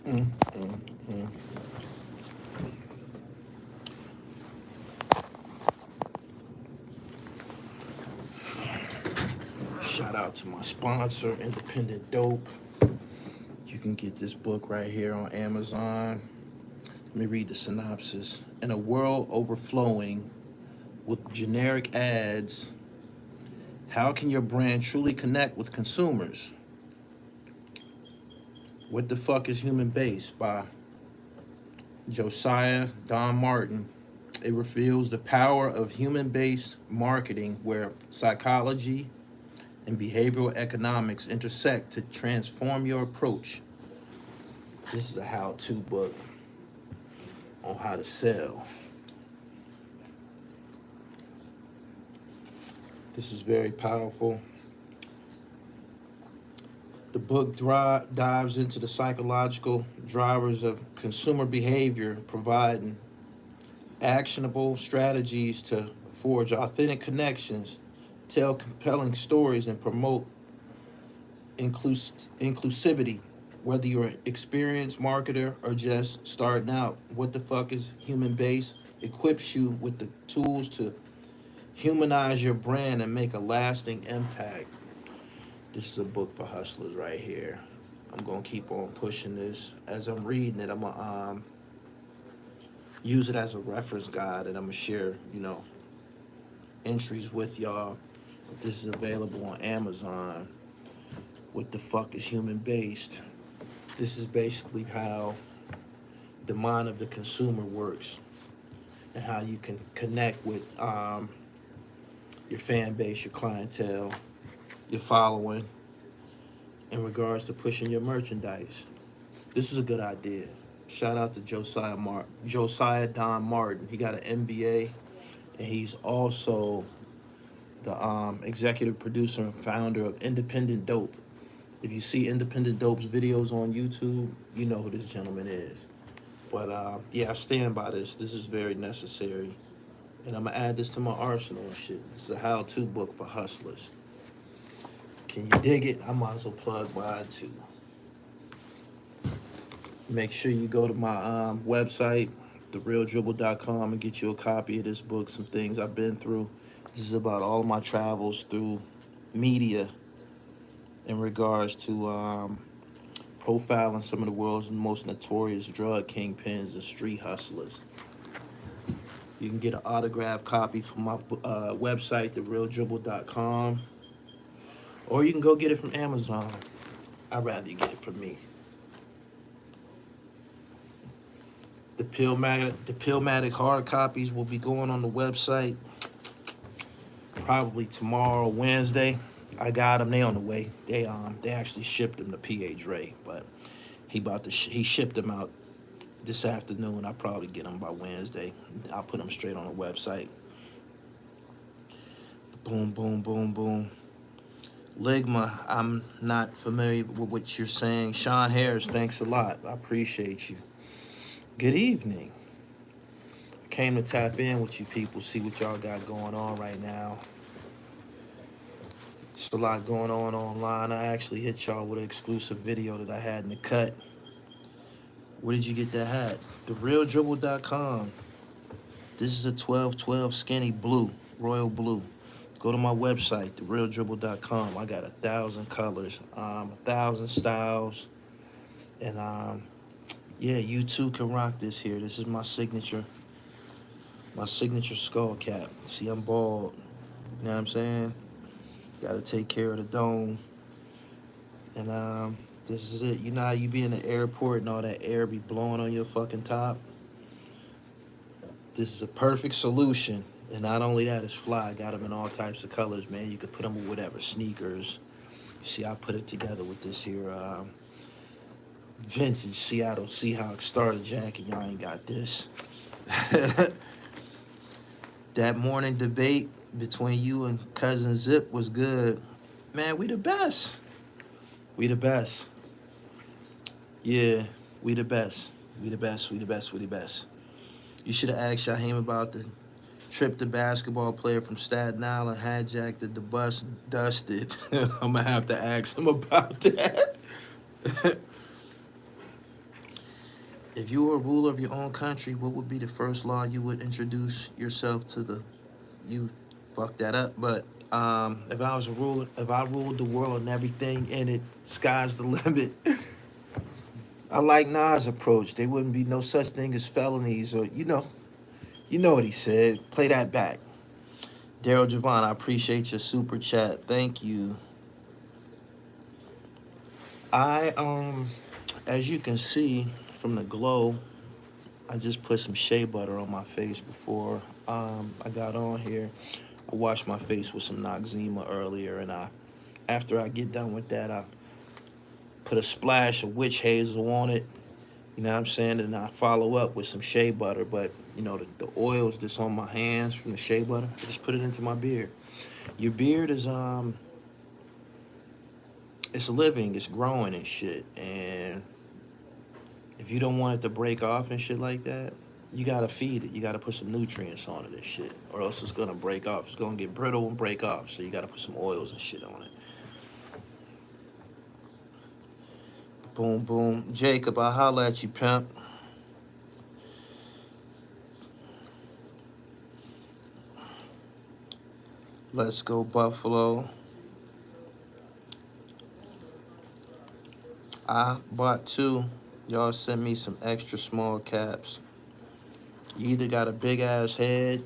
Mm, mm, mm. Shout out to my sponsor, Independent Dope. You can get this book right here on Amazon. Let me read the synopsis. In a world overflowing with generic ads, how can your brand truly connect with consumers? What the fuck is Human Base by Josiah Don Martin. It reveals the power of human-based marketing where psychology and behavioral economics intersect to transform your approach. This is a how-to book on how to sell. This is very powerful. The book dives into the psychological drivers of consumer behavior, providing actionable strategies to forge authentic connections, tell compelling stories, and promote inclusivity. Whether you're an experienced marketer or just starting out, What the Fuck is Human Base equips you with the tools to humanize your brand and make a lasting impact. This is a book for hustlers right here. I'm gonna keep on pushing this. As I'm reading it, I'm gonna use it as a reference guide, and I'm gonna share, entries with y'all. This is available on Amazon. What the fuck is human based? This is basically how the mind of the consumer works and how you can connect with your fan base, your clientele, your following in regards to pushing your merchandise. This is a good idea. Shout out to Josiah Don Martin. He got an MBA, and he's also the executive producer and founder of Independent Dope. If you see Independent Dope's videos on YouTube, you know who this gentleman is. But yeah, I stand by this. This is very necessary. And I'm going to add this to my arsenal and shit. This is a how-to book for hustlers. Can you dig it? I might as well plug mine too. Make sure you go to my website, therealdribble.com, and get you a copy of this book, some things I've been through. This is about all of my travels through media in regards to profiling some of the world's most notorious drug kingpins and street hustlers. You can get an autographed copy from my website, therealdribble.com, or you can go get it from Amazon. I'd rather you get it from me. The PILLMATIC hard copies will be going on the website probably tomorrow, Wednesday. I got them. They on the way. They actually shipped them to PA Dre, but he shipped them out this afternoon. I'll probably get them by Wednesday. I'll put them straight on the website. Boom, boom, boom, boom. Ligma, I'm not familiar with what you're saying. Sean Harris, thanks a lot. I appreciate you. Good evening. I came to tap in with you people, see what y'all got going on right now. There's a lot going on online. I actually hit y'all with an exclusive video that I had in the cut. Where did you get that hat? TheRealDribble.com. This is a 1212 skinny blue, royal blue. Go to my website, TheRealDribble.com. I got 1,000 colors, 1,000 styles, and yeah, you too can rock this here. This is my signature skull cap. See, I'm bald. You know what I'm saying? Gotta take care of the dome. And this is it. You know how you be in the airport and all that air be blowing on your fucking top? This is a perfect solution. And not only that, it's fly. I got them in all types of colors, man. You could put them with whatever, sneakers. See, I put it together with this here vintage Seattle Seahawks starter jacket. Y'all ain't got this. That morning debate between you and Cousin Zip was good. Man, we the best. We the best. Yeah, we the best. We the best. We the best. We the best. You should have asked Shaheem about the trip the basketball player from Staten Island hijacked the bus dusted. I'm going to have to ask him about that. If you were a ruler of your own country, what would be the first law you would introduce yourself to the? You fucked that up. But if I was a ruler, if I ruled the world and everything in it, sky's the limit. I like Nas' approach. There wouldn't be no such thing as felonies, or you know what he said. Play that back. Daryl Javon, I appreciate your super chat. Thank you. I as you can see from the glow, I just put some shea butter on my face before I got on here. I washed my face with some Noxzema earlier, and after I get done with that, I put a splash of witch hazel on it. You know what I'm saying? And I follow up with some shea butter, but the oils that's on my hands from the shea butter, I just put it into my beard. Your beard is it's living, it's growing and shit, and if you don't want it to break off and shit like that, you gotta feed it. You gotta put some nutrients on it and shit, or else it's gonna break off. It's gonna get brittle and break off. So you gotta put some oils and shit on it. Boom, boom. Jacob, I'll holla at you, pimp. Let's go, Buffalo. I bought two. Y'all sent me some extra small caps. You either got a big ass head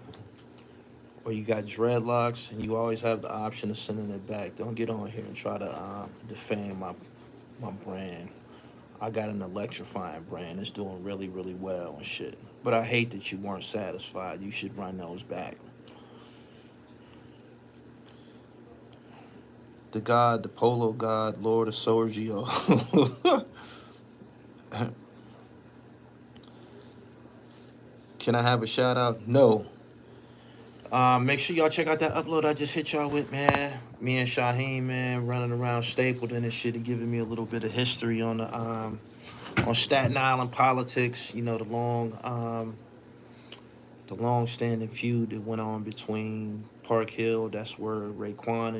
or you got dreadlocks, and you always have the option of sending it back. Don't get on here and try to defame my brand. I got an electrifying brand. It's doing really, really well and shit. But I hate that you weren't satisfied. You should run those back. The God, the Polo God, Lord of Sorgio. Can I have a shout out? No. Make sure y'all check out that upload I just hit y'all with, man. Me and Shaheem, man, running around Stapleton and shit, and giving me a little bit of history on the on Staten Island politics. The long standing feud that went on between Park Hill. That's where Raekwon,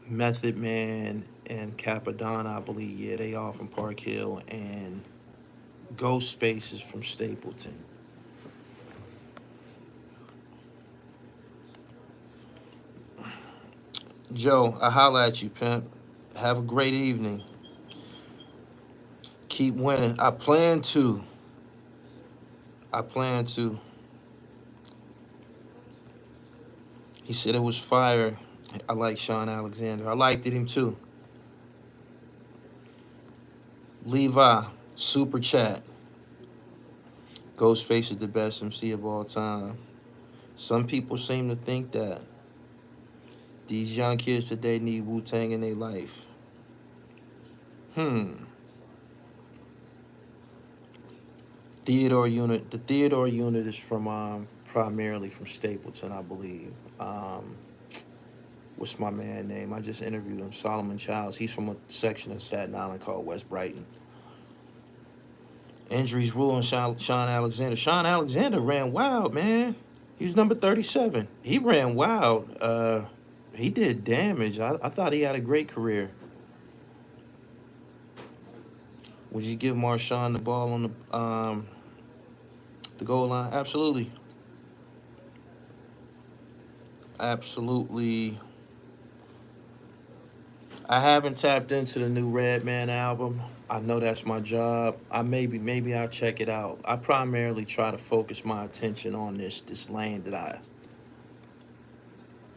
Method Man, and Capadonna, I believe. Yeah, they all from Park Hill, and Ghostface is from Stapleton. Joe, I holla at you, pimp. Have a great evening. Keep winning. I plan to. He said it was fire. I like Sean Alexander. I liked him too. Levi, super chat. Ghostface is the best MC of all time. Some people seem to think that. These young kids today need Wu-Tang in their life. The Theodore unit is from primarily from Stapleton, I believe. What's my man name? I just interviewed him, Solomon Childs. He's from a section of Staten Island called West Brighton. Injuries ruling Sean Alexander. Sean Alexander ran wild, man. He was number 37. He ran wild. He did damage. I thought he had a great career. Would you give Marshawn the ball on the goal line? Absolutely. Absolutely. I haven't tapped into the new Redman album. I know that's my job. Maybe I'll check it out. I primarily try to focus my attention on this lane that I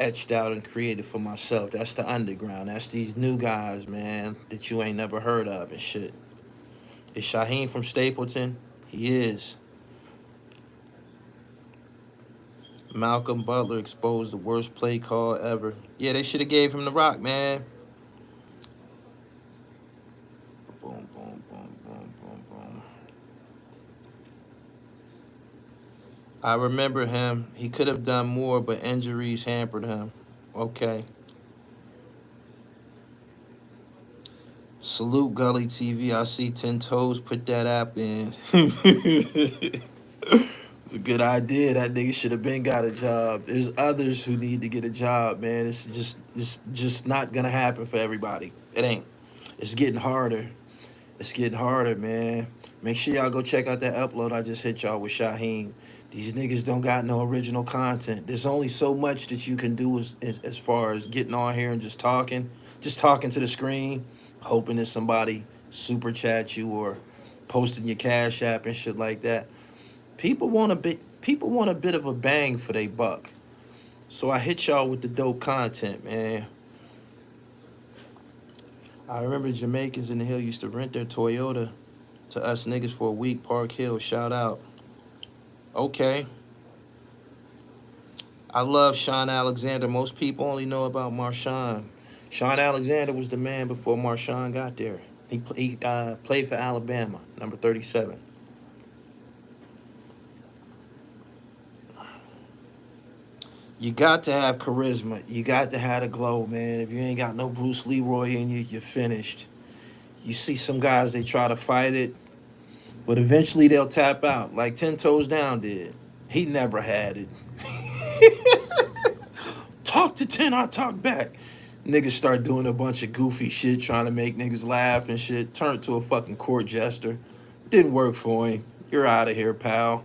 etched out and created for myself. That's the underground. That's these new guys, man, that you ain't never heard of and shit. Is Shaheem from Stapleton? He is. Malcolm Butler exposed the worst play call ever. Yeah, they should have gave him the rock, man. Boom, boom, boom, boom, boom, boom. I remember him. He could have done more, but injuries hampered him. Okay. Salute Gully TV. I see 10 Toes put that app in. It's a good idea. That nigga should have been got a job. There's others who need to get a job, man. It's just not gonna happen for everybody. It ain't. It's getting harder. It's getting harder, man. Make sure y'all go check out that upload I just hit y'all with Shaheem. These niggas don't got no original content. There's only so much that you can do as far as getting on here and just talking to the screen, hoping that somebody super chat you or posting your cash app and shit like that. People want a bit of a bang for their buck. So I hit y'all with the dope content, man. I remember Jamaicans in the Hill used to rent their Toyota to us niggas for a week. Park Hill, shout out. Okay. I love Sean Alexander. Most people only know about Marshawn. Sean Alexander was the man before Marshawn got there. He played for Alabama, number 37. You got to have charisma. You got to have the glow, man. If you ain't got no Bruce Leroy in you, you're finished. You see some guys, they try to fight it, but eventually they'll tap out, like 10 Toes Down did. He never had it. Talk to 10, I talk back. Niggas start doing a bunch of goofy shit, trying to make niggas laugh and shit. Turned to a fucking court jester. Didn't work for him. You're out of here, pal.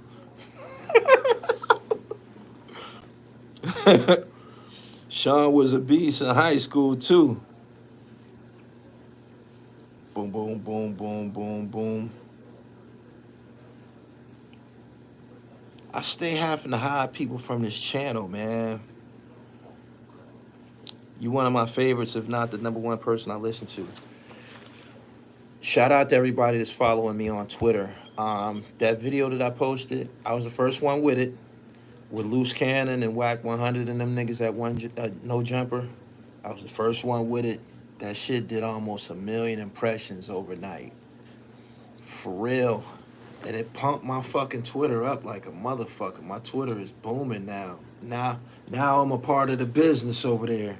Sean was a beast in high school, too. Boom, boom, boom, boom, boom, boom. I stay having to hide people from this channel, man. You one of my favorites, if not the number one person I listen to. Shout out to everybody that's following me on Twitter. That video that I posted, I was the first one with it, with Loose Cannon and Whack 100 and them niggas at No Jumper. I was the first one with it. That shit did almost 1 million impressions overnight. For real. And it pumped my fucking Twitter up like a motherfucker. My Twitter is booming now. Now I'm a part of the business over there.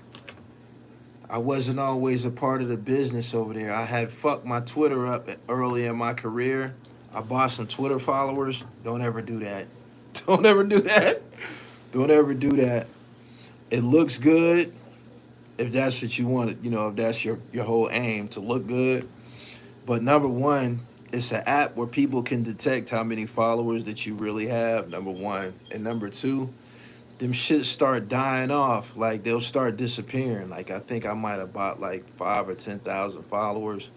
I wasn't always a part of the business over there. I had fucked my Twitter up early in my career. I bought some Twitter followers. Don't ever do that. Don't ever do that. Don't ever do that. It looks good if that's what you want, if that's your whole aim, to look good. But number one, it's an app where people can detect how many followers that you really have, number one. And number two, them shits start dying off. Like, they'll start disappearing. Like, I think I might have bought like 5 or 10,000 followers.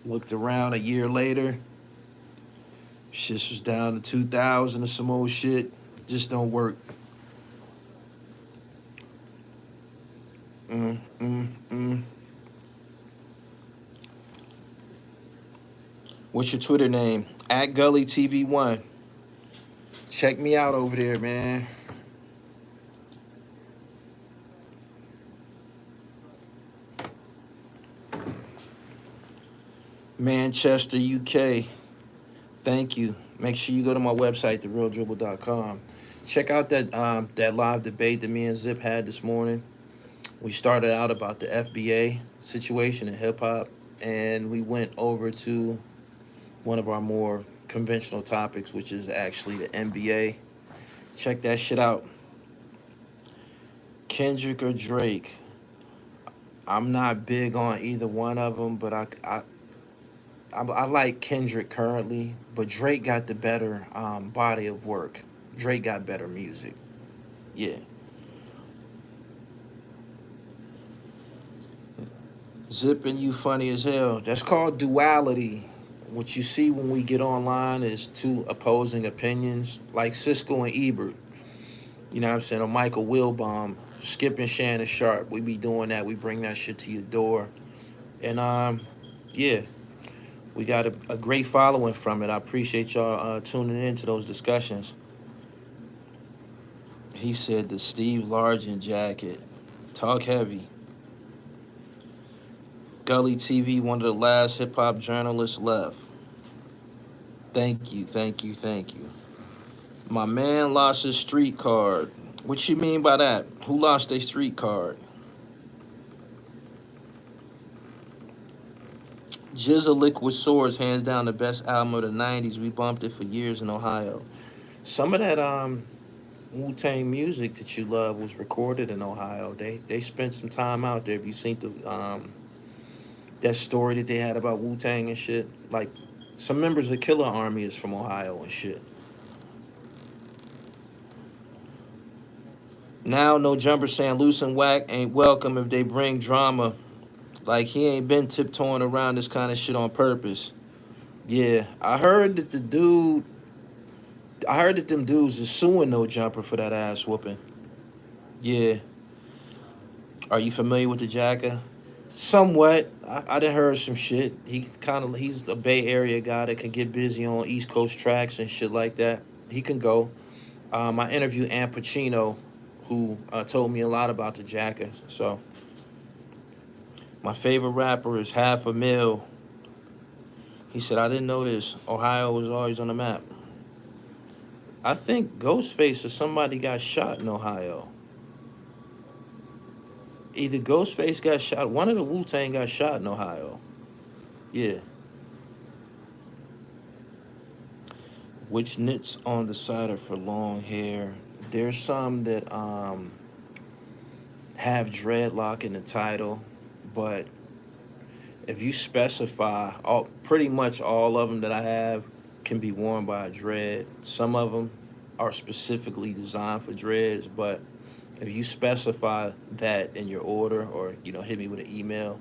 Looked around a year later, shit was down to 2,000 or some old shit. Just don't work. Mm, mm, mm. What's your Twitter name? At Gully TV1. Check me out over there, man. Manchester, UK. Thank you. Make sure you go to my website, therealdribble.com. Check out that live debate that me and Zip had this morning. We started out about the FBA situation in hip hop, and we went over to one of our more conventional topics, which is actually the NBA. Check that shit out. Kendrick or Drake? I'm not big on either one of them, but I like Kendrick currently, but Drake got the better body of work. Drake got better music. Yeah. Zipping, you funny as hell. That's called duality. What you see when we get online is two opposing opinions, like Cisco and Ebert. You know what I'm saying? Or Michael Wilbon, Skip and Shannon Sharp. We be doing that. We bring that shit to your door. And yeah, we got a great following from it. I appreciate y'all tuning in to those discussions. He said the Steve Largent jacket. Talk heavy. Gully TV, one of the last hip-hop journalists left. Thank you, thank you, thank you. My man lost his street card. What you mean by that? Who lost their street card? Jizza Liquid Swords, hands down the best album of the 90s. We bumped it for years in Ohio. Some of that Wu-Tang music that you love was recorded in Ohio. They spent some time out there. If you seen That story that they had about Wu-Tang and shit. Like, some members of Killer Army is from Ohio and shit. Now, no jumper saying loose and whack ain't welcome if they bring drama. Like, he ain't been tiptoeing around this kind of shit on purpose. Yeah, I heard that them dudes is suing No Jumper for that ass whooping. Yeah. Are you familiar with the Jacker? Somewhat. I done heard some shit. He's a Bay Area guy that can get busy on East Coast tracks and shit like that. He can go. I interviewed Ann Pacino, who told me a lot about the Jacker. So, my favorite rapper is Half a Mill. He said, I didn't know this. Ohio was always on the map. I think Ghostface or somebody got shot in Ohio. Either Ghostface got shot, one of the Wu-Tang got shot in Ohio. Yeah. Which knits on the side are for long hair? There's some that have dreadlock in the title, but if you specify, pretty much all of them that I have can be worn by a dread. Some of them are specifically designed for dreads, but if you specify that in your order, or hit me with an email,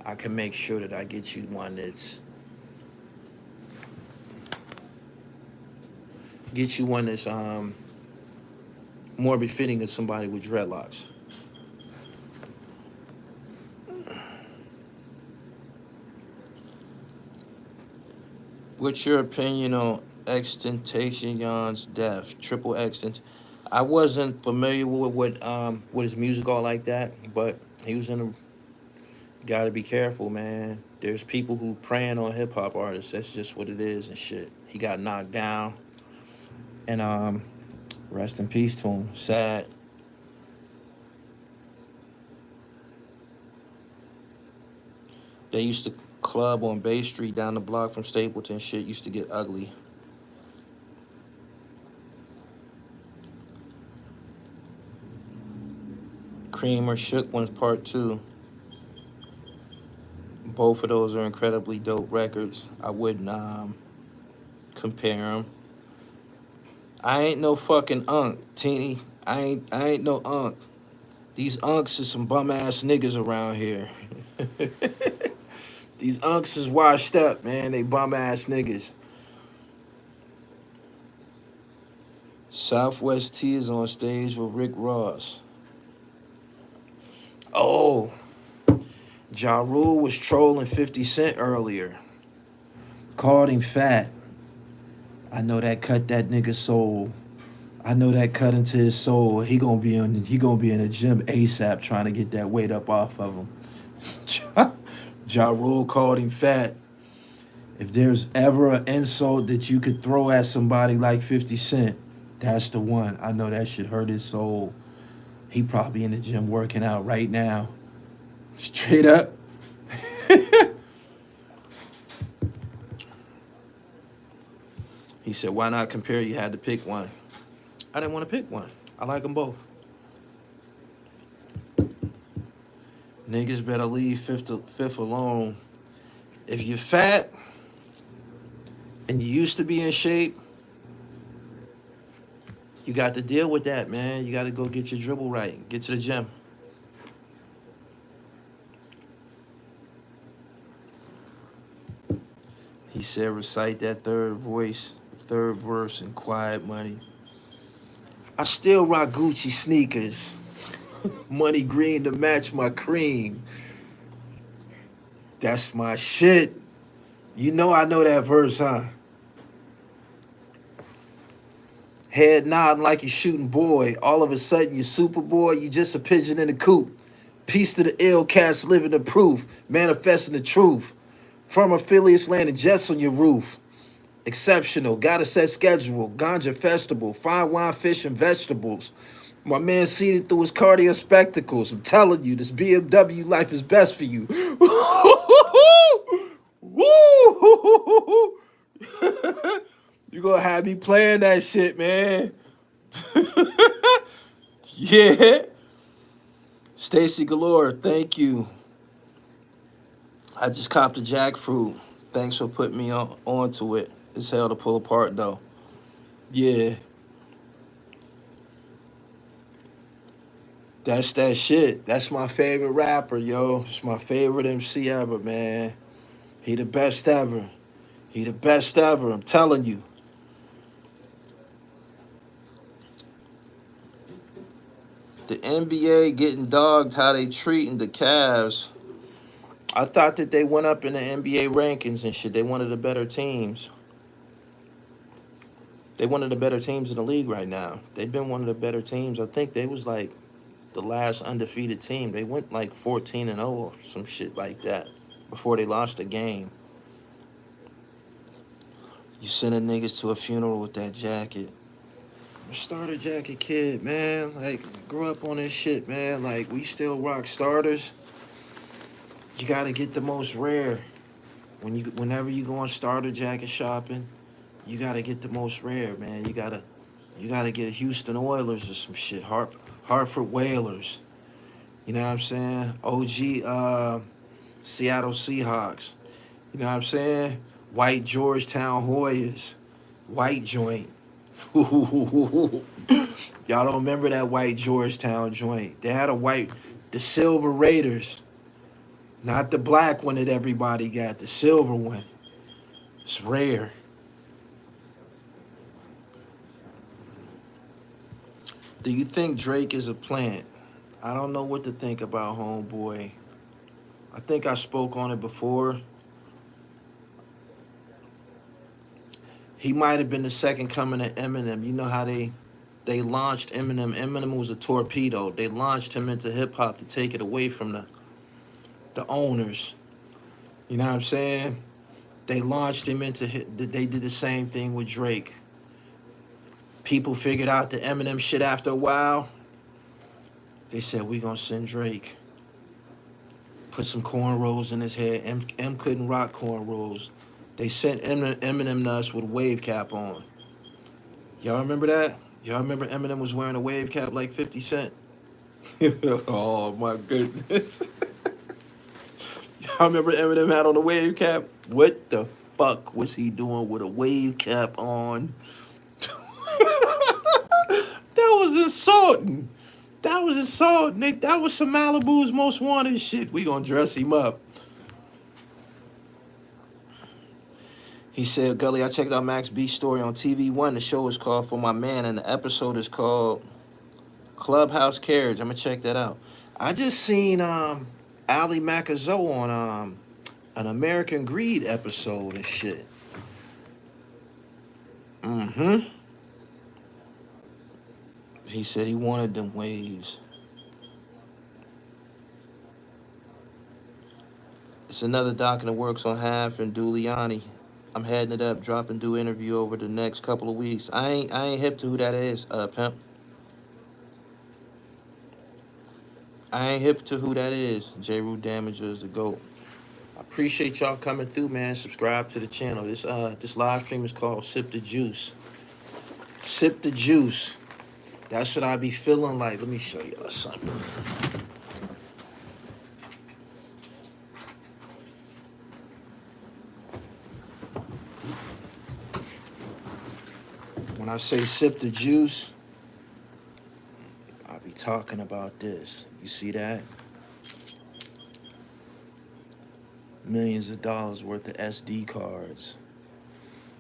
I can make sure that I get you one that's more befitting of somebody with dreadlocks. What's your opinion on XXXTentacion's death? Triple X. I wasn't familiar with his music all like that, but he was in a. Gotta be careful, man. There's people who preying on hip hop artists. That's just what it is and shit. He got knocked down, and rest in peace to him. Sad. They used to club on Bay Street down the block from Stapleton. Shit used to get ugly. Cream or Shook Ones Part 2. Both of those are incredibly dope records. I wouldn't compare them. I ain't no fucking unk, Teeny. I ain't no unk. These unks is some bum ass niggas around here. These unks is washed up, man. They bum ass niggas. Southwest T is on stage with Rick Ross. Oh, Ja Rule was trolling 50 Cent earlier. Called him fat. I know that cut that nigga's soul. I know that cut into his soul. He gonna be in the gym ASAP trying to get that weight up off of him. Ja Rule called him fat. If there's ever an insult that you could throw at somebody like 50 Cent, that's the one. I know that shit hurt his soul. He probably in the gym working out right now. Straight up. He said, why not compare? You had to pick one. I didn't want to pick one. I like them both. Niggas better leave fifth alone. If you're fat and you used to be in shape, you got to deal with that, man. You got to go get your dribble right. Get to the gym. He said, recite that third verse in Quiet Money. I still rock Gucci sneakers. Money green to match my cream. That's my shit. You know I know that verse, huh? Head nodding like you're shooting boy. All of a sudden you Superboy, you just a pigeon in the coop. Peace to the ill cats living the proof. Manifesting the truth. From affiliates landing jets on your roof. Exceptional, got a set schedule. Ganja festival, fine wine, fish, and vegetables. My man seated through his cardio spectacles. I'm telling you, this BMW life is best for you. You gonna have me playing that shit, man. Yeah. Stacy Galore, thank you. I just copped a jackfruit. Thanks for putting me onto it. It's hell to pull apart though. Yeah, that's that shit. That's my favorite rapper, yo. It's my favorite MC ever, man. He the best ever. He the best ever. I'm telling you. The NBA getting dogged how they treating the Cavs. I thought that they went up in the NBA rankings and shit. They one of the better teams. They one of the better teams in the league right now. They've been one of the better teams. I think they was like the last undefeated team. They went like 14-0 or some shit like that before they lost a game. You sending niggas to a funeral with that jacket. I'm a starter jacket kid, man. Like, grew up on this shit, man. Like, we still rock starters. You gotta get the most rare. Whenever you go on starter jacket shopping, you gotta get the most rare, man. You gotta get Houston Oilers or some shit. Hartford Whalers. You know what I'm saying? OG Seattle Seahawks. You know what I'm saying? White Georgetown Hoyas. White joint. Y'all don't remember that white Georgetown joint. They had the silver Raiders. Not the black one that everybody got, the silver one. It's rare. Do you think Drake is a plant? I don't know what to think about homeboy. I think I spoke on it before. He might have been the second coming of Eminem. You know how they launched Eminem. Eminem was a torpedo. They launched him into hip hop to take it away from the owners. You know what I'm saying? They launched him into they did the same thing with Drake. People figured out the Eminem shit after a while. They said, we gonna send Drake. Put some cornrows in his head. M couldn't rock cornrows. They sent Eminem nuts with a wave cap on. Y'all remember that? Y'all remember Eminem was wearing a wave cap like 50 Cent? Oh my goodness. Y'all remember Eminem had on a wave cap? What the fuck was he doing with a wave cap on? That was insulting. That was insulting. That was some Malibu's Most Wanted shit. We gonna dress him up. He said, Gully, I checked out Max B's story on TV One. The show is called For My Man, and the episode is called Clubhouse Carriage. I'm gonna check that out. I just seen Ali Macazo on an American Greed episode and shit. Mm-hmm. He said he wanted them waves. It's another doc in the works on Half and Giuliani. I'm heading it up, dropping due interview over the next couple of weeks. I ain't hip to who that is, pimp. I ain't hip to who that is. J. Damager is the GOAT. I appreciate y'all coming through, man. Subscribe to the channel. This live stream is called Sip the Juice. Sip the Juice. That's what I be feeling like. Let me show y'all something. When I say sip the juice, I be talking about this. You see that? Millions of dollars worth of SD cards.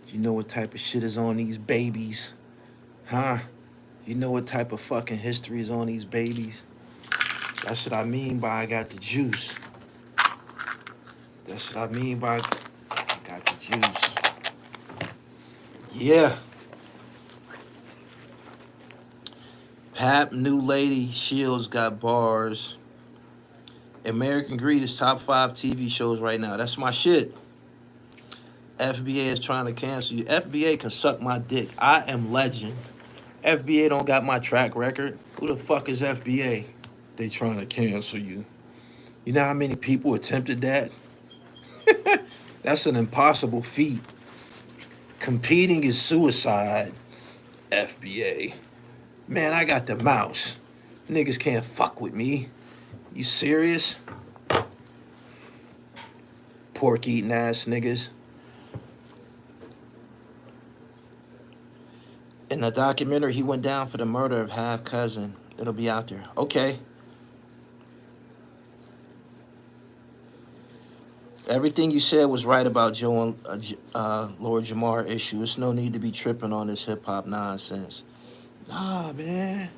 You know what type of shit is on these babies? Huh? You know what type of fucking history is on these babies? That's what I mean by I got the juice. That's what I mean by I got the juice. Yeah. Pap, New Lady, Shields got bars. American Greed is top 5 TV shows right now. That's my shit. FBA is trying to cancel you. FBA can suck my dick. I am legend. FBA don't got my track record. Who the fuck is FBA? They trying to cancel you. You know how many people attempted that? That's an impossible feat. Competing is suicide. FBA. Man, I got the mouse. Niggas can't fuck with me. You serious? Pork eating ass niggas. In the documentary, he went down for the murder of half cousin. It'll be out there. Okay. Everything you said was right about Joe and Lord Jamar issue. It's no need to be tripping on this hip hop nonsense. Nah, man.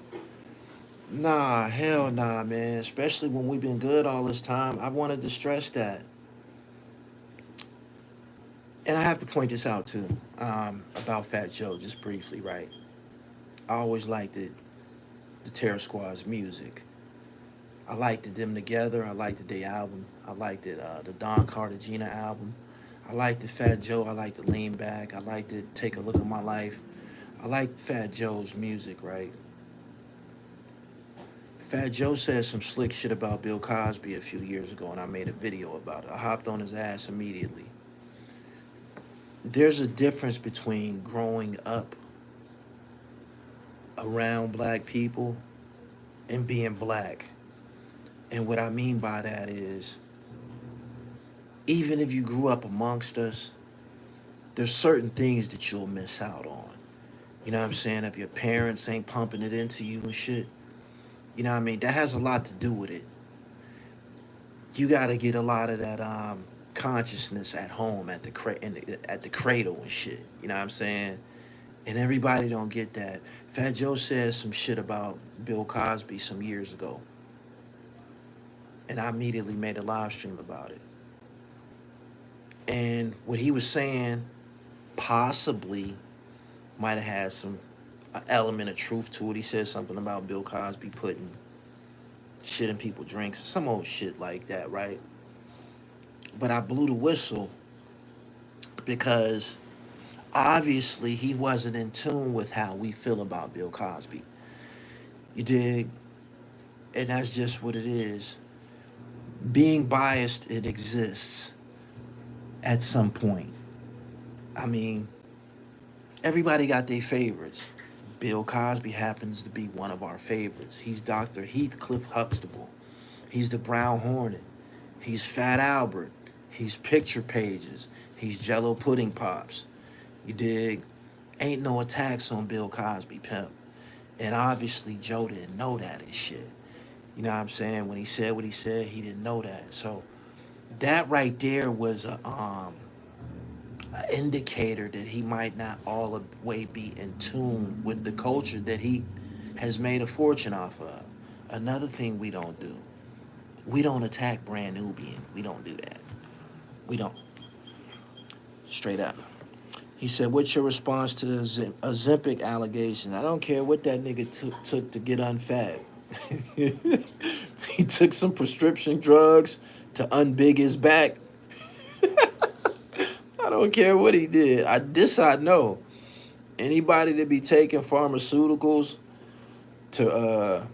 Nah, hell nah, man. Especially when we've been good all this time. I wanted to stress that. And I have to point this out too, about Fat Joe, just briefly, right? I always liked it, the Terror Squad's music. I liked it, them together. I liked their album. I liked it, the Don Cartagena album. I liked the Fat Joe. I liked the Lean Back. I liked it, Take a Look at My Life. I liked Fat Joe's music, right? Fat Joe said some slick shit about Bill Cosby a few years ago, and I made a video about it. I hopped on his ass immediately. There's a difference between growing up around black people and being black. And what I mean by that is, even if you grew up amongst us, there's certain things that you'll miss out on. You know what I'm saying? If your parents ain't pumping it into you and shit, you know what I mean? That has a lot to do with it. You got to get a lot of that consciousness at home, at the cradle and shit. You know what I'm saying? And everybody don't get that. Fat Joe said some shit about Bill Cosby some years ago, and I immediately made a live stream about it. And what he was saying possibly might have had some element of truth to it. He said something about Bill Cosby putting shit in people's drinks, some old shit like that, right? But I blew the whistle because obviously he wasn't in tune with how we feel about Bill Cosby. You dig? And that's just what it is. Being biased, it exists at some point. I mean, everybody got their favorites. Bill Cosby happens to be one of our favorites. He's Dr. Heathcliff Huxtable. He's the Brown Hornet. He's Fat Albert. He's Picture Pages. He's Jello Pudding Pops. You dig? Ain't no attacks on Bill Cosby, pimp. And obviously Joe didn't know that and shit. You know what I'm saying? When he said what he said, he didn't know that. So that right there was an indicator that he might not all the way be in tune with the culture that he has made a fortune off of. Another thing we don't do, we don't attack Brand Nubian. We don't do that. We don't. Straight up. He said, what's your response to the Ozempic allegations? I don't care what that nigga took to get unfat. He took some prescription drugs to unbig his back. I don't care what he did. I know. Anybody that be taking pharmaceuticals to,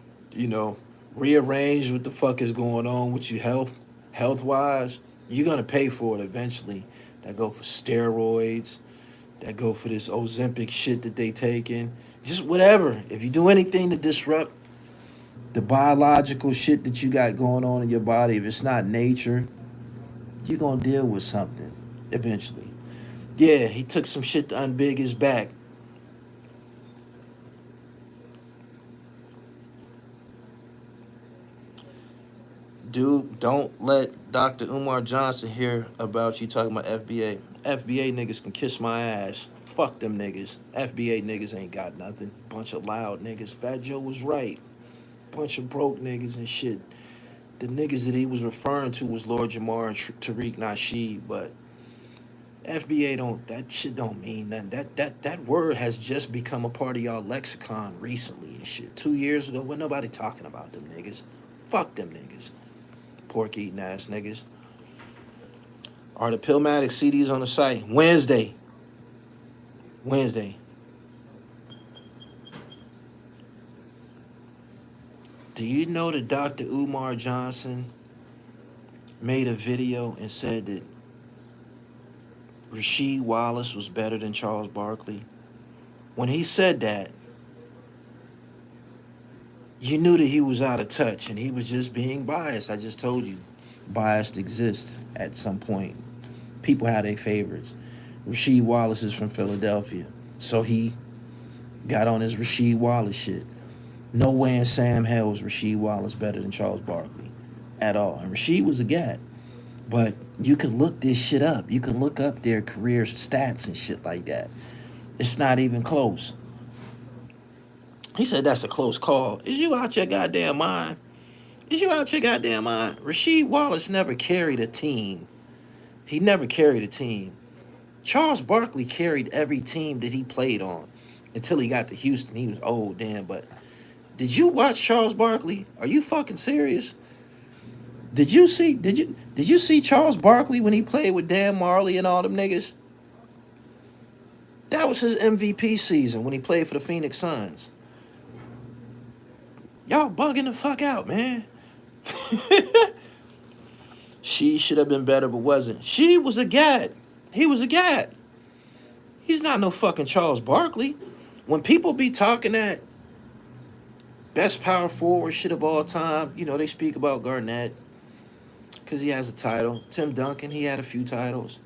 rearrange what the fuck is going on with you health-wise, you're going to pay for it eventually. That go for steroids, that go for this Ozempic shit that they taking. Just whatever. If you do anything to disrupt the biological shit that you got going on in your body, if it's not nature, you're going to deal with something eventually. Yeah, he took some shit to unbig his back. Dude, don't let Dr. Umar Johnson hear about you talking about FBA. FBA niggas can kiss my ass. Fuck them niggas. FBA niggas ain't got nothing. Bunch of loud niggas. Fat Joe was right. Bunch of broke niggas and shit. The niggas that he was referring to was Lord Jamar and Tariq Nasheed, but FBA that shit don't mean nothing. That word has just become a part of y'all lexicon recently and shit. 2 years ago, wasn't nobody talking about them niggas. Fuck them niggas. Pork eating ass niggas. Are the PILLMATIC CDs on the site? Wednesday. Do you know that Dr. Umar Johnson made a video and said that Rasheed Wallace was better than Charles Barkley? When he said that, you knew that he was out of touch and he was just being biased. I just told you, bias exists at some point. People had their favorites. Rasheed Wallace is from Philadelphia, so he got on his Rasheed Wallace shit. No way in Sam hell was Rasheed Wallace better than Charles Barkley at all. And Rasheed was a gat. But you can look this shit up. You can look up their career stats and shit like that. It's not even close. He said that's a close call. Is you out your goddamn mind? Is you out your goddamn mind? Rasheed Wallace never carried a team. He never carried a team. Charles Barkley carried every team that he played on until he got to Houston. He was old then, but did you watch Charles Barkley? Are you fucking serious? Did you see Charles Barkley when he played with Dan Marley and all them niggas? That was his MVP season when he played for the Phoenix Suns. Y'all bugging the fuck out, man. She should have been better, but wasn't. She was a gat. He was a gat. He's not no fucking Charles Barkley. When people be talking that best power forward shit of all time, you know, they speak about Garnett because he has a title. Tim Duncan, he had a few titles.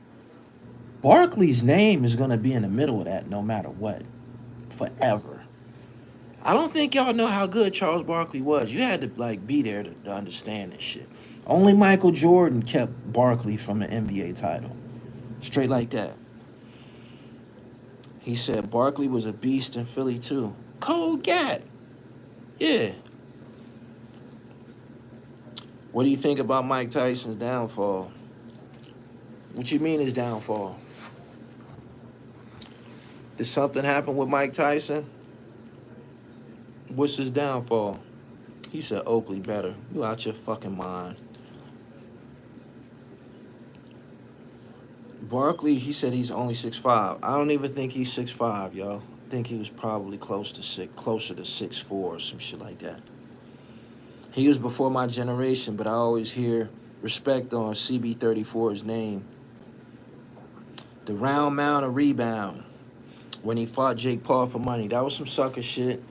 Barkley's name is going to be in the middle of that no matter what. Forever. I don't think y'all know how good Charles Barkley was. You had to, like, be there to understand this shit. Only Michael Jordan kept Barkley from an NBA title. Straight like that. He said Barkley was a beast in Philly, too. Cold gat. Yeah. What do you think about Mike Tyson's downfall? What you mean his downfall? Did something happen with Mike Tyson? What's his downfall? He said Oakley better. You out your fucking mind. Barkley, he said he's only 6'5". I don't even think he's 6'5", y'all. I think he was probably closer to 6'4" or some shit like that. He was before my generation, but I always hear respect on CB34's name. The round mound of rebound when he fought Jake Paul for money. That was some sucker shit.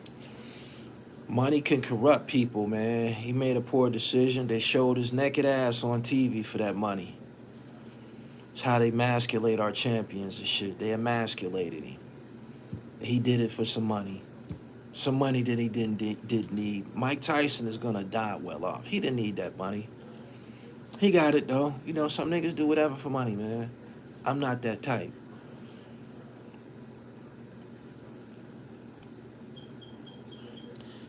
Money can corrupt people, man. He made a poor decision. They showed his naked ass on TV for that money. It's how they emasculate our champions and shit. They emasculated him. He did it for some money. Some money that he didn't need. Mike Tyson is going to die well off. He didn't need that money. He got it, though. You know, some niggas do whatever for money, man. I'm not that type.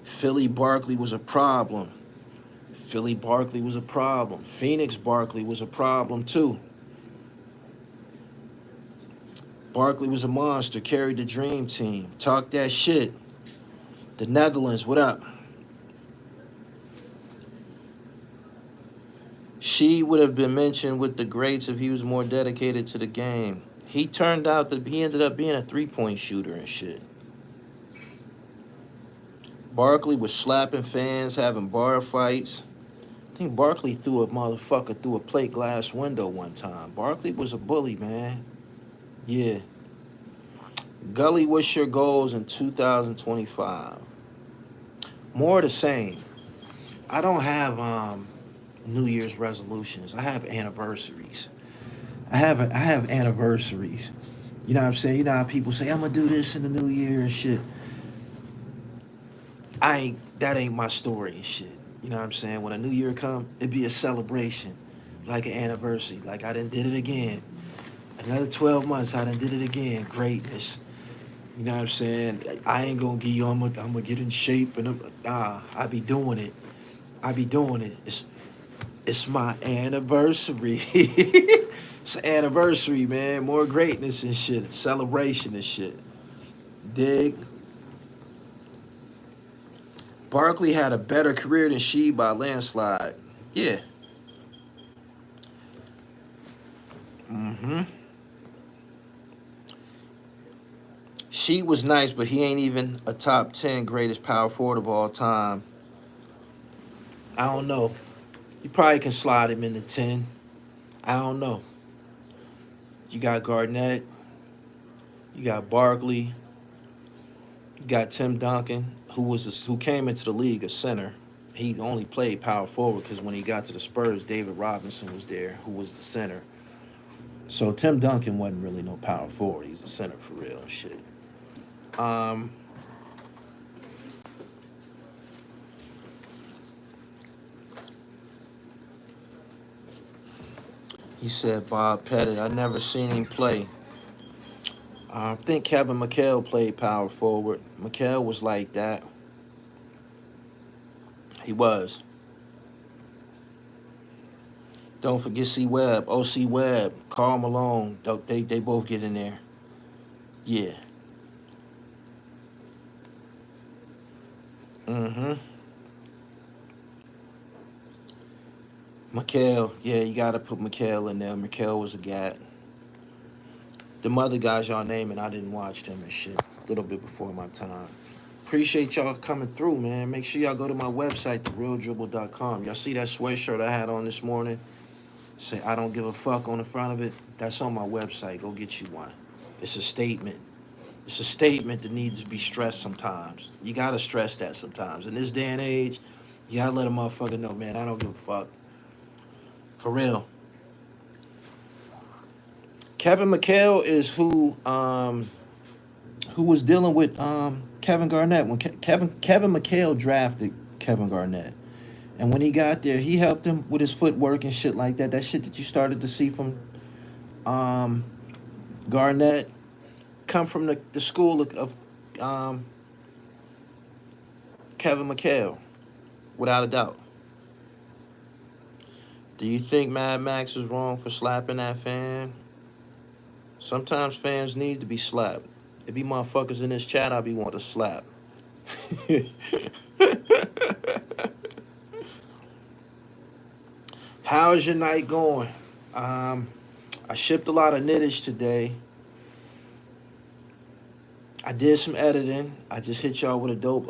Philly Barkley was a problem. Philly Barkley was a problem. Phoenix Barkley was a problem, too. Barkley was a monster, carried the dream team. Talk that shit. The Netherlands, what up? She would have been mentioned with the greats if he was more dedicated to the game. He ended up being a three-point shooter and shit. Barkley was slapping fans, having bar fights. I think Barkley threw a motherfucker through a plate glass window one time. Barkley was a bully, man. Yeah. Gully, what's your goals in 2025? More of the same. I don't have New Year's resolutions. I have anniversaries. I have anniversaries. You know what I'm saying? You know how people say, I'm going to do this in the new year and shit. That ain't my story and shit. You know what I'm saying? When a new year come, it'd be a celebration. Like an anniversary. Like I done did it again. Another 12 months, I done did it again. Greatness. You know what I'm saying? I ain't gonna give you, I'm gonna get in shape and I be doing it. I be doing it. It's my anniversary. It's an anniversary, man. More greatness and shit. Celebration and shit. Dig? Barkley had a better career than she by landslide. Yeah. Mm-hmm. She was nice, but he ain't even a top 10 greatest power forward of all time. I don't know. You probably can slide him into 10. I don't know. You got Garnett. You got Barkley. You got Tim Duncan, who came into the league a center. He only played power forward because when he got to the Spurs, David Robinson was there, who was the center. So Tim Duncan wasn't really no power forward. He's a center for real and shit. Um, he said Bob Pettit. I never seen him play. I think Kevin McHale played power forward. McHale was like that. He was. Don't forget C Webb, OC Webb, Karl Malone. They both get in there. Yeah. Mm-hmm. McHale. Yeah, you gotta put McHale in there. McHale was a guy. The other guys y'all naming, I didn't watch them and shit. A little bit before my time. Appreciate y'all coming through, man. Make sure y'all go to my website, therealdribble.com. Y'all see that sweatshirt I had on this morning? Say I don't give a fuck on the front of it. That's on my website. Go get you one. It's a statement. It's a statement that needs to be stressed sometimes. You gotta stress that sometimes. In this day and age, you gotta let a motherfucker know, man, I don't give a fuck. For real. Kevin McHale is who was dealing with Kevin Garnett when Kevin McHale drafted Kevin Garnett. And when he got there, he helped him with his footwork and shit like that. That shit that you started to see from um, Garnett come from the school of um, Kevin McHale, without a doubt. Do you think Mad Max is wrong for slapping that fan? Sometimes fans need to be slapped. There be motherfuckers in this chat I be wanting to slap. How's your night going? I shipped a lot of knittage today. I did some editing. I just hit y'all with a dope,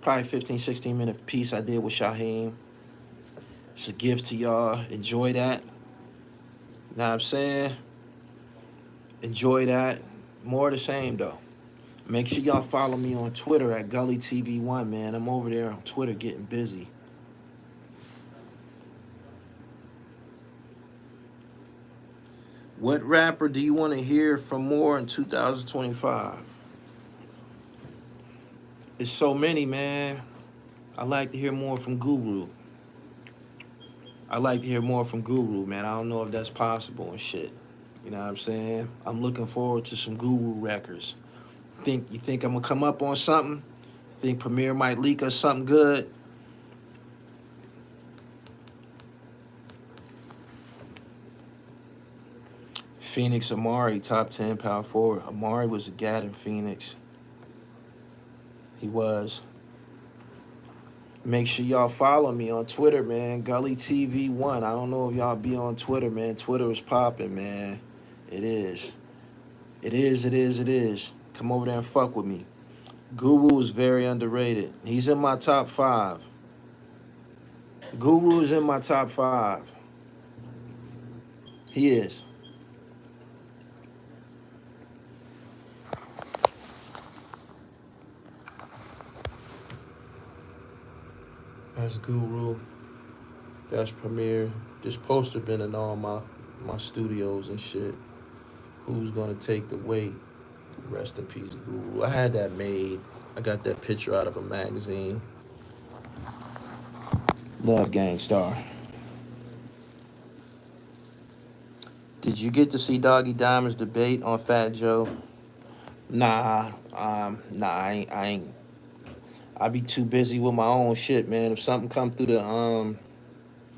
probably 15, 16-minute piece I did with Shaheem. It's a gift to y'all. Enjoy that. Know what I'm saying? Enjoy that. More of the same, though. Make sure y'all follow me on Twitter at Gully TV1, man. I'm over there on Twitter getting busy. What rapper do you want to hear from more in 2025? It's so many, man. I like to hear more from Guru. I like to hear more from Guru, man. I don't know if that's possible and shit. You know what I'm saying? I'm looking forward to some Guru records. You think I'm gonna come up on something? Think Premier might leak us something good? Phoenix Amari, top 10 power forward. Amari was a gat in Phoenix. He was. Make sure y'all follow me on Twitter, man. Gully TV1. I don't know if y'all be on Twitter, man. Twitter is popping, man. It is. It is, it is, it is. Come over there and fuck with me. Guru is very underrated. He's in my top 5. Guru is in my top 5. He is. That's Guru. That's Premier. This poster been in all my studios and shit. Who's gonna take the weight? Rest in peace, Guru. I had that made. I got that picture out of a magazine. Love Gangstar. Did you get to see Doggy Diamond's debate on Fat Joe? Nah, I ain't. I be too busy with my own shit, man. If something come through the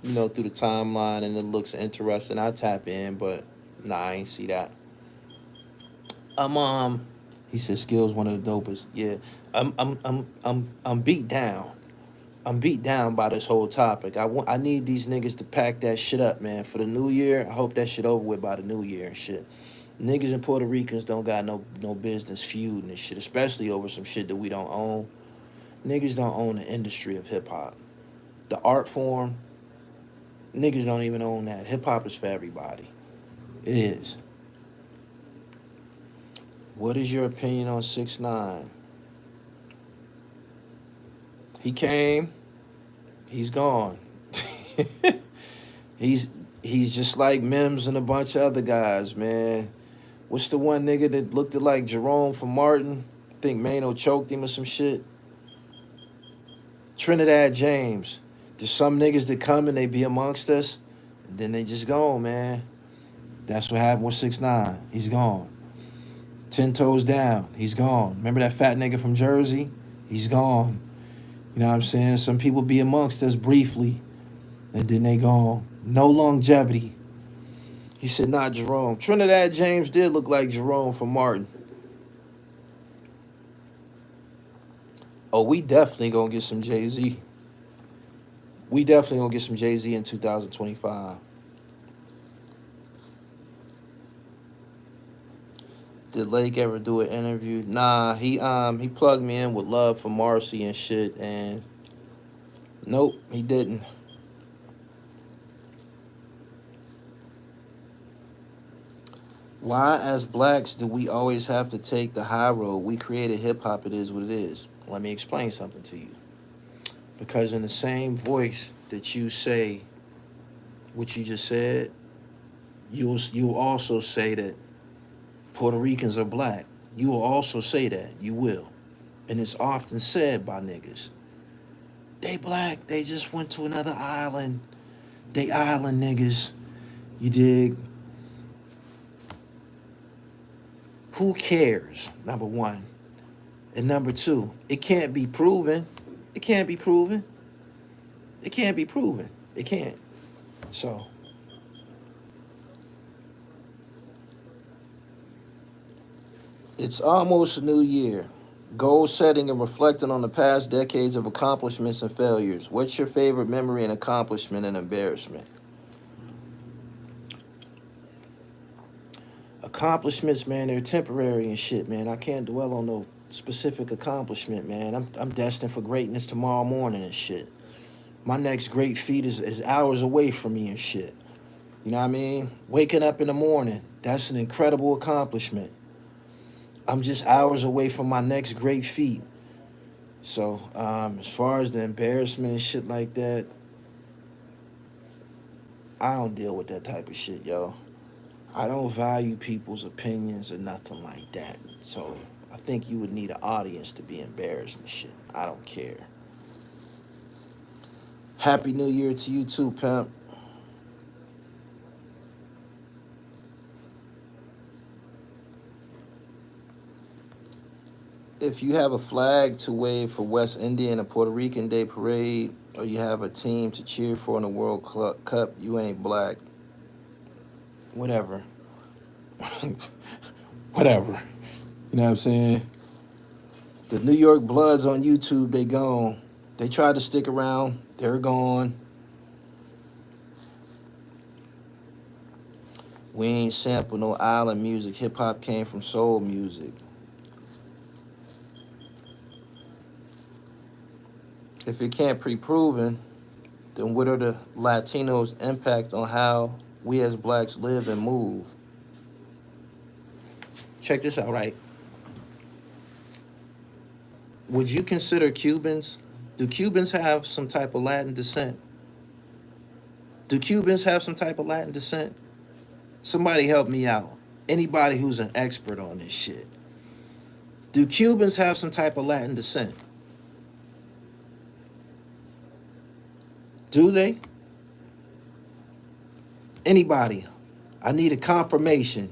through the timeline and it looks interesting, I tap in. But nah, I ain't see that. He said skills one of the dopest. Yeah, I'm beat down. I'm beat down by this whole topic. I need these niggas to pack that shit up, man. For the new year, I hope that shit over with by the new year and shit. Niggas and Puerto Ricans don't got no business feuding and shit, especially over some shit that we don't own. Niggas don't own the industry of hip hop. The art form, niggas don't even own that. Hip hop is for everybody. It is. What is your opinion on 6ix9ine? He came, he's gone. he's He's just like Mims and a bunch of other guys, man. What's the one nigga that looked like Jerome from Martin? I think Mano choked him or some shit. Trinidad James. There's some niggas that come and they be amongst us, and then they just gone, man. That's what happened with 6ix9ine. He's gone. 10 Toes Down. He's gone. Remember that fat nigga from Jersey? He's gone. You know what I'm saying? Some people be amongst us briefly, and then they gone. No longevity. He said, not Jerome. Trinidad James did look like Jerome from Martin. Oh, we definitely gonna get some Jay-Z. We definitely gonna get some Jay-Z in 2025. Did Lake ever do an interview? Nah, he plugged me in with Love for Marcy and shit, and nope, he didn't. Why, as blacks, do we always have to take the high road? We created hip hop. It is what it is. Let me explain something to you. Because in the same voice that you say what you just said, you'll also say that Puerto Ricans are black. You will also say that. You will. And it's often said by niggas. They black. They just went to another island. They island niggas. You dig? Who cares? Number one. And number two, it can't be proven. It can't be proven. It can't be proven. It can't. So, it's almost a new year. Goal setting and reflecting on the past decades of accomplishments and failures. What's your favorite memory and accomplishment and embarrassment? Accomplishments, man, they're temporary and shit, man. I can't dwell on no specific accomplishment, man. I'm destined for greatness tomorrow morning and shit. My next great feat is hours away from me and shit. You know what I mean? Waking up in the morning, that's an incredible accomplishment. I'm just hours away from my next great feat. So, as far as the embarrassment and shit like that, I don't deal with that type of shit, yo. I don't value people's opinions or nothing like that. So, I think you would need an audience to be embarrassed and shit. I don't care. Happy New Year to you too, pimp. If you have a flag to wave for West Indian or Puerto Rican Day Parade, or you have a team to cheer for in the World Cup, you ain't black. Whatever. Whatever. You know what I'm saying? The New York Bloods on YouTube, they gone. They tried to stick around. They're gone. We ain't sample no island music. Hip-hop came from soul music. If it can't be proven, then what are the Latinos' impact on how we as blacks live and move? Check this out, right? Would you consider Cubans? Do Cubans have some type of Latin descent? Do Cubans have some type of Latin descent? Somebody help me out. Anybody who's an expert on this shit. Do Cubans have some type of Latin descent? Do they? Anybody? I need a confirmation.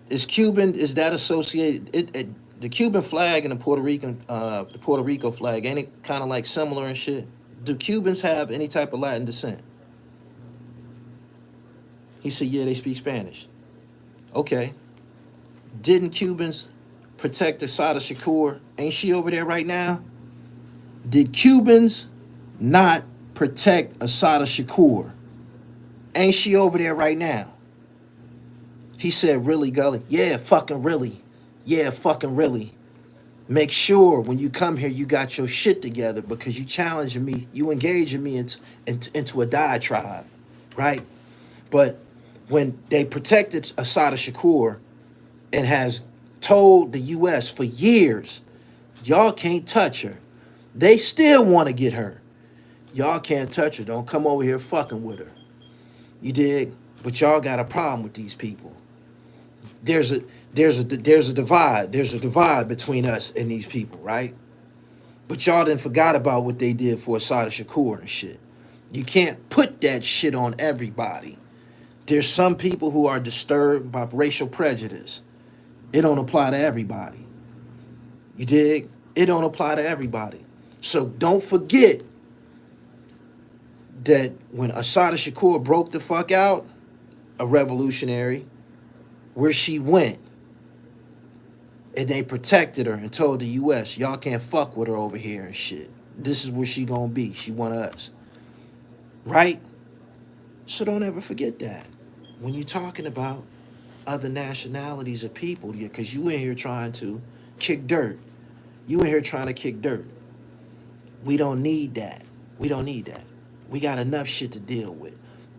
Is that associated? The Cuban flag and the Puerto Rico flag, ain't it kind of like similar and shit? Do Cubans have any type of Latin descent? He said, yeah, they speak Spanish. Okay. Didn't Cubans protect Asada Shakur? Ain't she over there right now? Did Cubans not protect Asada Shakur? Ain't she over there right now? He said, really, Gully? Yeah, fucking really. Yeah, fucking really. Make sure when you come here, you got your shit together because you challenging me, you engaging me into a diatribe, right? But when they protected Asada Shakur and has told the U.S. for years, y'all can't touch her, they still want to get her. Y'all can't touch her. Don't come over here fucking with her. You dig? But y'all got a problem with these people. There's a there's a divide. There's a divide between us and these people, right? But y'all didn't forgot about what they did for Asada Shakur and shit. You can't put that shit on everybody. There's some people who are disturbed by racial prejudice. It don't apply to everybody. You dig? It don't apply to everybody. So don't forget that when Asada Shakur broke the fuck out, a revolutionary, where she went, and they protected her and told the U.S., y'all can't fuck with her over here and shit. This is where she gonna be. She want us. Right? So don't ever forget that. When you're talking about other nationalities of people, because you in here trying to kick dirt. You in here trying to kick dirt. We don't need that. We don't need that. We got enough shit to deal with.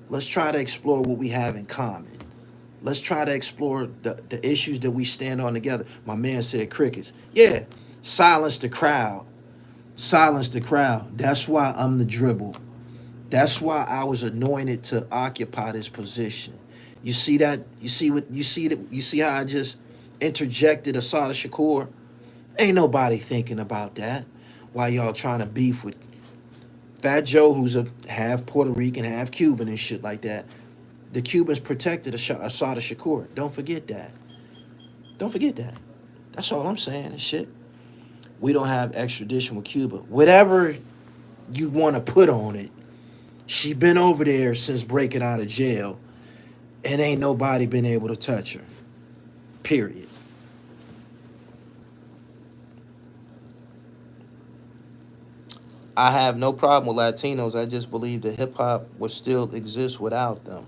Let's try to explore what we have in common. Let's try to explore the issues that we stand on together. My man said crickets. Yeah, silence the crowd. Silence the crowd. That's why I'm the dribble. That's why I was anointed to occupy this position. You see that? You see what? You see that? You see how I just interjected Asada Shakur? Ain't nobody thinking about that. Why y'all trying to beef with Fat Joe, who's a half Puerto Rican, half Cuban and shit like that? The Cubans protected Asada Shakur. Don't forget that. Don't forget that. That's all I'm saying and shit. We don't have extradition with Cuba. Whatever you want to put on it, she been over there since breaking out of jail, and ain't nobody been able to touch her. Period. I have no problem with Latinos. I just believe that hip hop would still exist without them.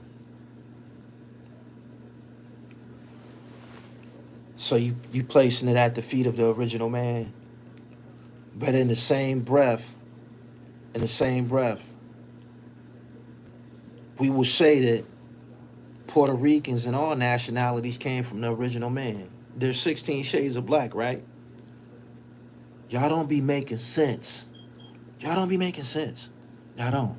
So you placing it at the feet of the original man, but in the same breath, we will say that Puerto Ricans and all nationalities came from the original man. There's 16 shades of black, right? Y'all don't be making sense. Y'all don't be making sense. Y'all don't.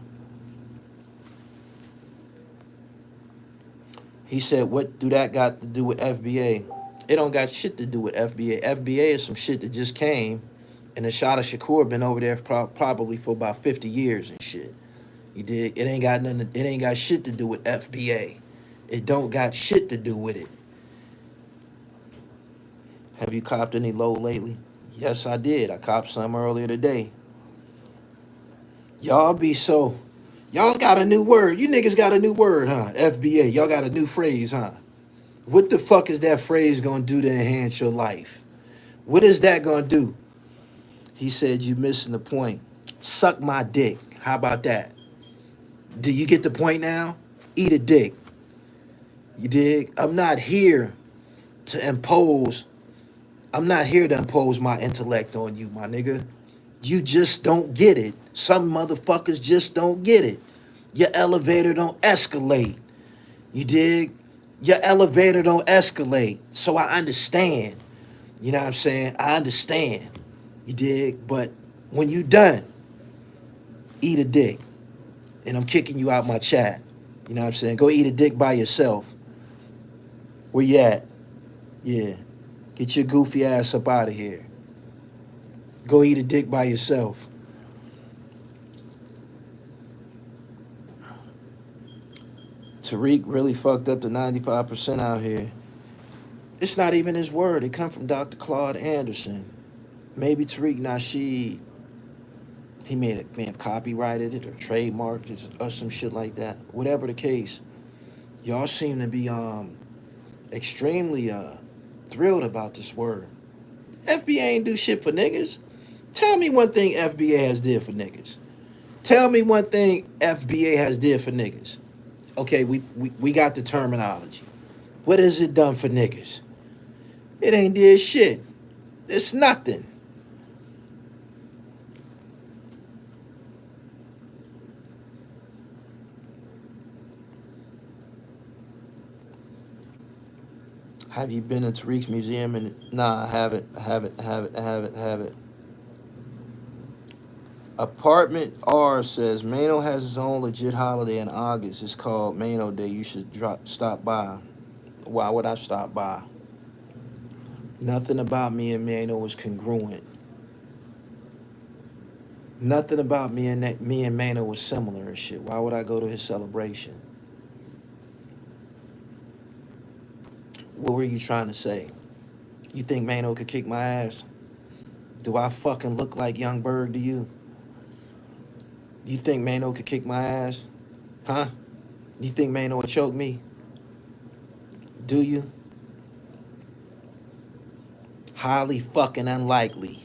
He said, what do that got to do with FBA? It don't got shit to do with FBA. FBA is some shit that just came, and the Shada Shakur been over there probably for about 50 years and shit. You dig? It ain't got nothing. It ain't got shit to do with FBA. It don't got shit to do with it. Have you copped any low lately? Yes, I did. I copped some earlier today. Y'all be so. Y'all got a new word. You niggas got a new word, huh? FBA. Y'all got a new phrase, huh? What the fuck is that phrase gonna do to enhance your life? What is that gonna do? He said you missing the point. Suck my dick. How about that? Do you get the point now? Eat a dick. You dig? I'm not here to impose my intellect on you, my nigga. You just don't get it. Some motherfuckers just don't get it. Your elevator don't escalate. You dig? Your elevator don't escalate. So I understand. You know what I'm saying? I understand. You dig? But when you done, eat a dick. And I'm kicking you out my chat. You know what I'm saying? Go eat a dick by yourself. Where you at? Yeah. Get your goofy ass up out of here. Go eat a dick by yourself. Tariq really fucked up the 95% out here. It's not even his word. It come from Dr. Claude Anderson. Maybe Tariq Nasheed, he may have copyrighted it or trademarked it or some shit like that. Whatever the case, y'all seem to be extremely thrilled about this word. FBA ain't do shit for niggas. Tell me one thing FBA has did for niggas. Tell me one thing FBA has did for niggas. Okay, we got the terminology. What has it done for niggas? It ain't did shit. It's nothing. Have you been to Tariq's museum? And nah, I haven't. Apartment R says Mano has his own legit holiday in August. It's called Mano Day. You should stop by. Why would I stop by? Nothing about me and Mano is congruent. Nothing about me and Mano was similar and shit. Why would I go to his celebration? What were you trying to say? You think Mano could kick my ass? Do I fucking look like Young Berg to you? You think Mano could kick my ass? Huh? You think Mano would choke me? Do you? Highly fucking unlikely.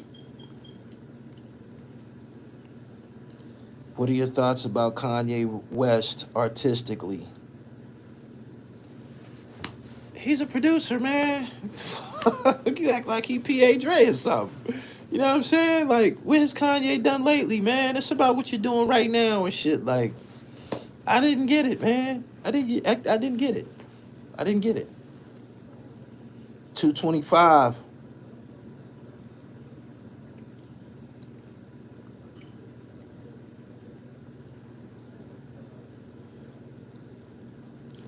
What are your thoughts about Kanye West artistically? He's a producer, man. You act like he P.A. Dre or something. You know what I'm saying? Like, what has Kanye done lately, man? It's about what you're doing right now and shit. Like, I didn't get it, man. I didn't get it. I didn't get it. 225.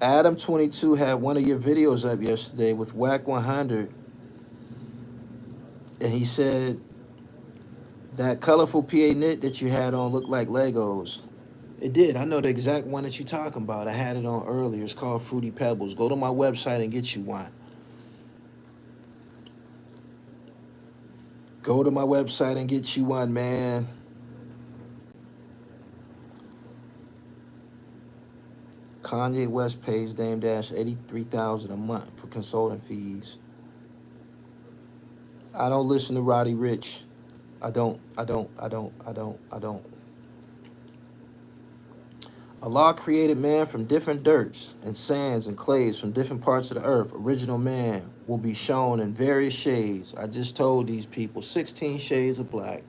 Adam 22 had one of your videos up yesterday with Whack 100, and he said that colorful PA knit that you had on looked like Legos. It did. I know the exact one that you're talking about. I had it on earlier. It's called Fruity Pebbles. Go to my website and get you one. Go to my website and get you one, man. Kanye West pays Dame Dash $83,000 a month for consulting fees. I don't listen to Roddy Ricch. I don't. Allah created man from different dirts and sands and clays from different parts of the earth. Original man will be shown in various shades. I just told these people 16 shades of black.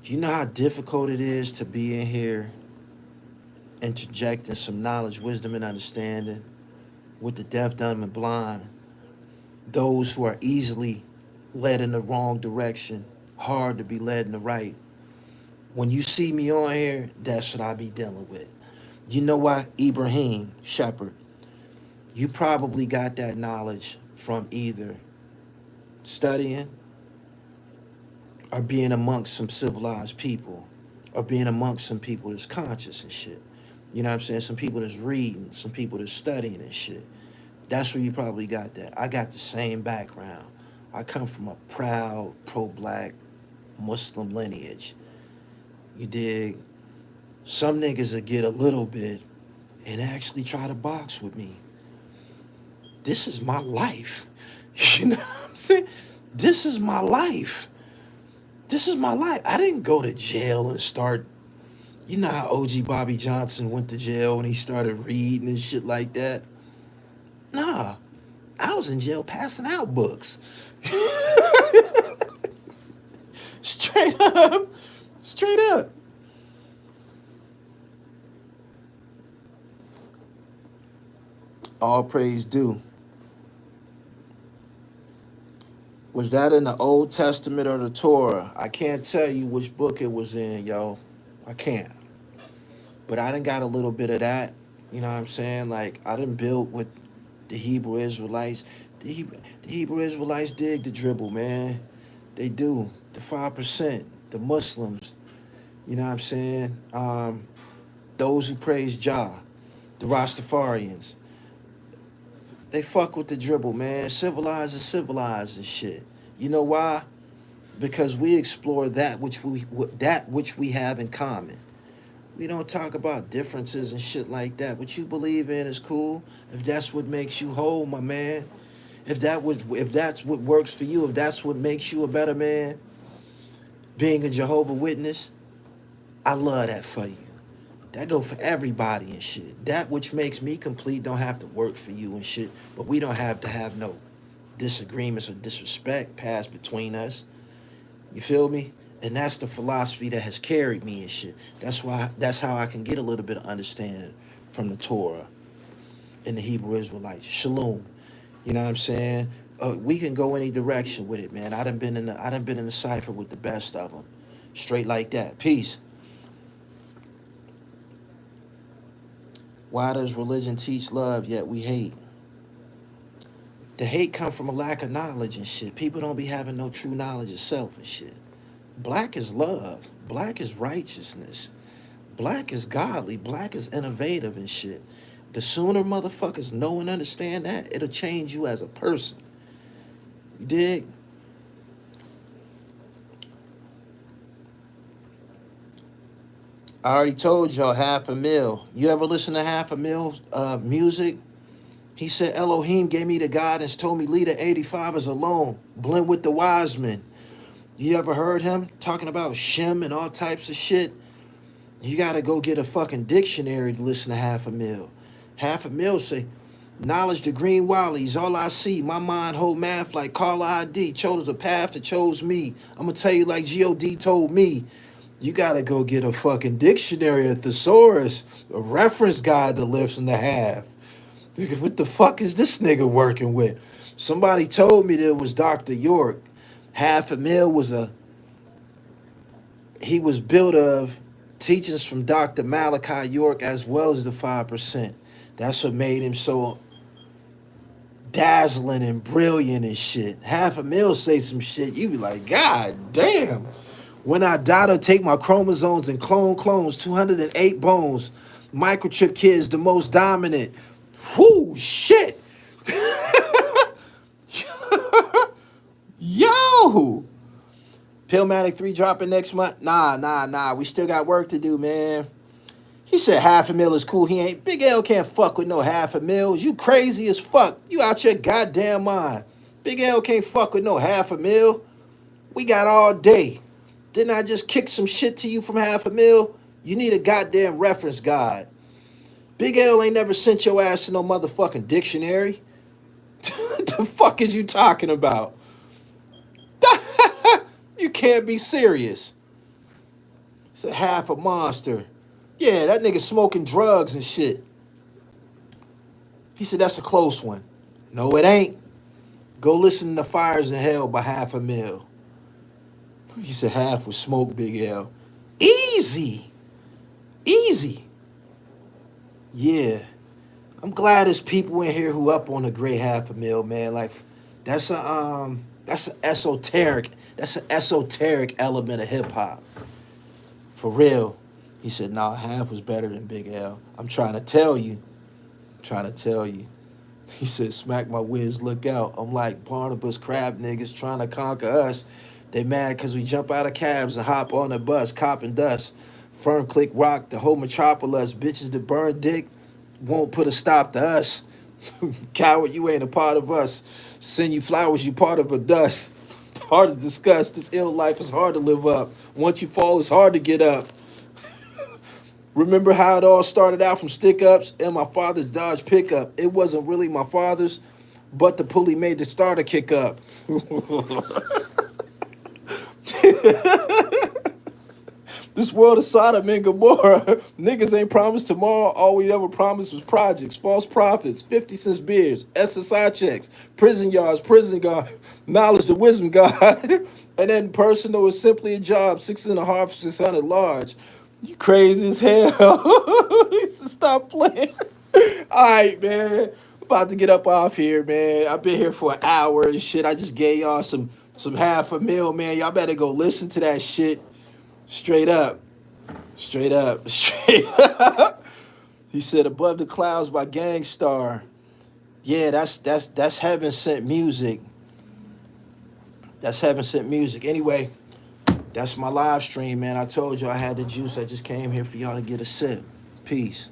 Do you know how difficult it is to be in here interjecting some knowledge, wisdom, and understanding with the deaf, dumb, and blind? Those who are easily led in the wrong direction, hard to be led in the right. When you see me on here, that's what I be dealing with. You know why? Ibrahim Shepherd, you probably got that knowledge from either studying or being amongst some civilized people or being amongst some people that's conscious and shit. You know what I'm saying? Some people that's reading, some people that's studying and shit. That's where you probably got that. I got the same background. I come from a proud, pro-black Muslim lineage. You dig? Some niggas will get a little bit and actually try to box with me. This is my life. You know what I'm saying? This is my life. This is my life. I didn't go to jail and start. You know how OG Bobby Johnson went to jail and he started reading and shit like that? Nah, I was in jail passing out books. Straight up. Straight up. All praise due. Was that in the Old Testament or the Torah? I can't tell you which book it was in, yo. I can't. But I done got a little bit of that. You know what I'm saying? Like, I done built with the Hebrew Israelites. The Hebrew Israelites dig the dribble, man. They do. The 5%, the Muslims. You know what I'm saying? Those who praise Jah, the Rastafarians. They fuck with the dribble, man. Civilized is civilized and shit. You know why? Because we explore that which we have in common. We don't talk about differences and shit like that. What you believe in is cool. If that's what makes you whole, my man. If that's what works for you, if that's what makes you a better man, being a Jehovah Witness, I love that for you. That go for everybody and shit. That which makes me complete don't have to work for you and shit. But we don't have to have no disagreements or disrespect passed between us. You feel me? And that's the philosophy that has carried me and shit. That's how I can get a little bit of understanding from the Torah and the Hebrew Israelites. Shalom. You know what I'm saying? We can go any direction with it, man. I done been in the cipher with the best of them. Straight like that. Peace. Why does religion teach love yet we hate? The hate come from a lack of knowledge and shit. People don't be having no true knowledge of self and shit. Black is love. Black is righteousness. Black is godly. Black is innovative and shit. The sooner motherfuckers know and understand that, it'll change you as a person. You dig? I already told y'all $500,000. You ever listen to $500,000 music? He said Elohim gave me the guidance, told me leave the 85ers alone. Blend with the wise men. You ever heard him talking about Shem and all types of shit? You gotta go get a fucking dictionary to listen to $500,000. $500,000 say, knowledge the green wallies, all I see. My mind hold math like Carla ID. Chose the path that chose me. I'm gonna tell you like G.O.D. told me. You gotta go get a fucking dictionary, a thesaurus, a reference guide to lifts and a half. Because what the fuck is this nigga working with? Somebody told me there was Dr. York. $500,000 he was built of teachings from Dr. Malachi York as well as the 5%. That's what made him so dazzling and brilliant and shit. $500,000 say some shit, you be like, God damn. When I die, to take my chromosomes and clones, 208 bones. Microchip kids, the most dominant. Whoo, shit. Yo. PILLMATIC 3 dropping next month? Nah. We still got work to do, man. He said $500,000 is cool. He ain't. Big L can't fuck with no $500,000. You crazy as fuck. You out your goddamn mind. Big L can't fuck with no $500,000. We got all day. Didn't I just kick some shit to you from $500,000? You need a goddamn reference guide. Big L ain't never sent your ass to no motherfucking dictionary. The fuck is you talking about? You can't be serious. It's a half a monster. Yeah, that nigga smoking drugs and shit. He said that's a close one. No, it ain't. Go listen to Fires in Hell by $500,000. He said half was smoke, Big L. Easy. Yeah. I'm glad there's people in here who up on a great $500,000, man. Like that's an esoteric element of hip hop. For real. He said, nah, half was better than Big L. I'm trying to tell you. He said, smack my whiz, look out. I'm like Barnabas crab niggas trying to conquer us. They mad because we jump out of cabs and hop on the bus, copping dust. Firm click rock, the whole metropolis. Bitches that burn dick won't put a stop to us. Coward, you ain't a part of us. Send you flowers, you part of a dust. It's hard to discuss. This ill life is hard to live up. Once you fall, it's hard to get up. Remember how it all started out from stick-ups and my father's Dodge pickup. It wasn't really my father's, but the pulley made the starter kick up. This world is Sodom and Gomorrah. Niggas ain't promised tomorrow. All we ever promised was projects, false prophets, 50 cents beers, SSI checks, prison yards, prison guard, knowledge, the wisdom God. And then personal is simply a job, 6.5, 600 large. You crazy as hell. Stop playing. All right, man. About to get up off here, man. I've been here for an hour and shit. I just gave y'all some $500,000, man. Y'all better go listen to that shit. Straight up. He said Above the Clouds by Gangstar. Yeah, that's heaven sent music. That's heaven sent music. Anyway, that's my live stream, man. I told you I had the juice. I just came here for y'all to get a sip. Peace.